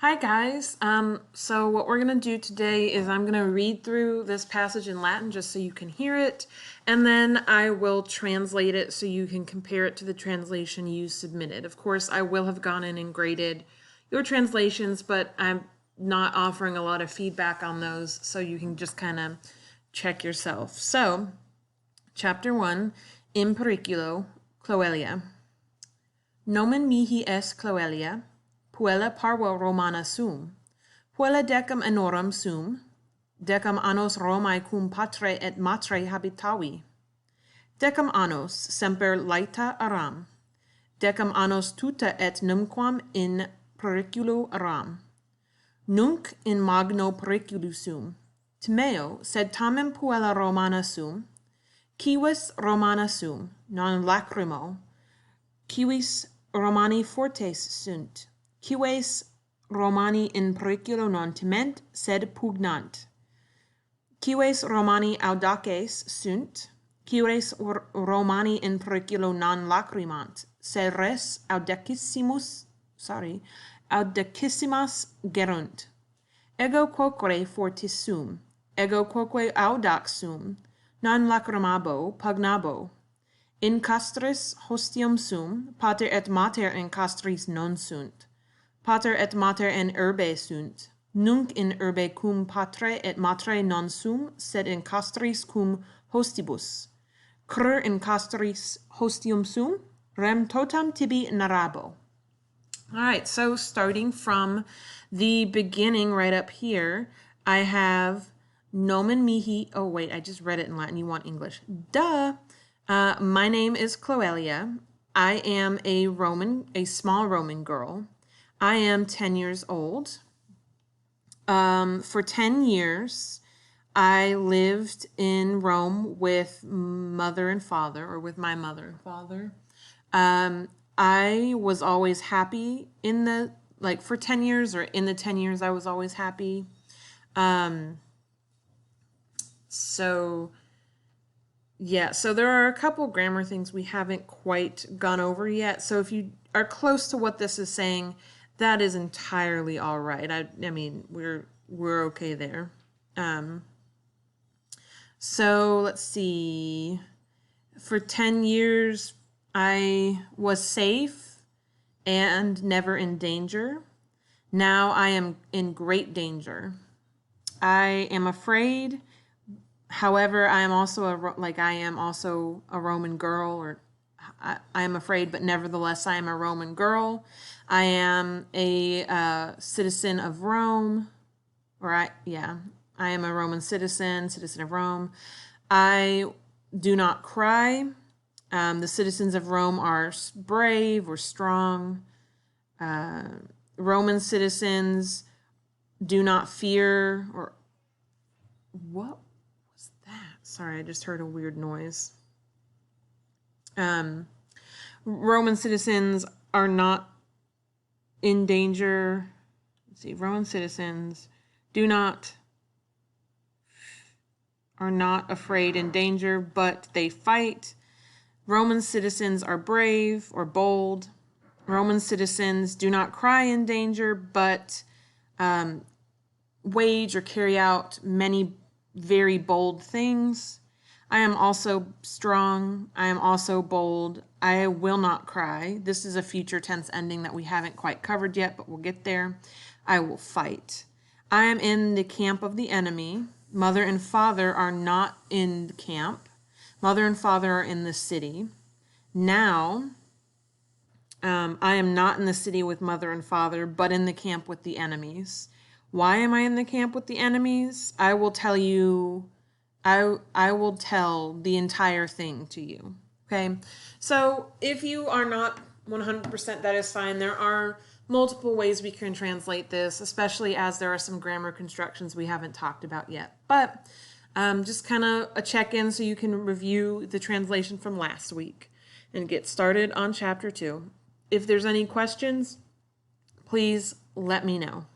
Hi guys. So what we're going to do today is I'm going to read through this passage in Latin just so you can hear it, and then I will translate it so you can compare it to the translation you submitted. Of course, I will have gone in and graded your translations, but I'm not offering a lot of feedback on those, so you can just kind of check yourself. So, chapter 1, In Periculo, Cloelia. Nomen mihi est Cloelia, puella parvo Romana sum, puella decam annorum sum, decam annos Romae cum patre et matre habitavi, decam annos semper laeta aram, decam annos tuta et numquam in periculo aram, nunc in magno periculo sum, timeo sed tamen puella Romana sum, civis Romana sum, non lacrimo, civis Romani fortes sunt, cives Romani in periculo non timent, sed pugnant. Cives Romani audaces sunt, cives Romani in periculo non lacrimant, sed res audicissimas gerunt. Ego quoque fortis sum, ego quoque audax sum, non lacrimabo, pugnabo. In castris hostium sum, pater et mater in castris non sunt. Pater et mater in urbe sunt. Nunc in urbe cum patre et matre non sum, sed in castris cum hostibus. Cur in castris hostium sum, rem totam tibi narrabo. All right, so starting from the beginning right up here, I have nomen mihi. Oh, wait, I just read it in Latin. You want English. Duh. My name is Cloelia. I am a small Roman girl. I am 10 years old. For 10 years, I lived in Rome with mother and father, or with my mother and father. I was always happy for 10 years, or in the 10 years, I was always happy. So there are a couple grammar things we haven't quite gone over yet. So if you are close to what this is saying, that is entirely all right. I mean, we're okay there. So let's see. For 10 years, I was safe and never in danger. Now I am in great danger. I am afraid. However, I am also a Roman girl, or I am afraid, but nevertheless, I am a Roman girl. I am a citizen of Rome, I am a Roman citizen of Rome. I do not cry. The citizens of Rome are brave or strong. Roman citizens do not fear or what? Sorry, I just heard a weird noise. Roman citizens are not in danger. Let's see, Roman citizens are not afraid in danger, but they fight. Roman citizens are brave or bold. Roman citizens do not cry in danger, but wage or carry out many very bold things. I am also strong. I am also bold. I will not cry. This is a future tense ending that we haven't quite covered yet, but we'll get there. I will fight. I am in the camp of the enemy. Mother and father are not in the camp. Mother and father are in the city. Now, I am not in the city with mother and father, but in the camp with the enemies. Why am I in the camp with the enemies? I will tell you, I will tell the entire thing to you. Okay? So if you are not 100%, that is fine. There are multiple ways we can translate this, especially as there are some grammar constructions we haven't talked about yet. But just kind of a check-in so you can review the translation from last week and get started on chapter 2. If there's any questions, please let me know.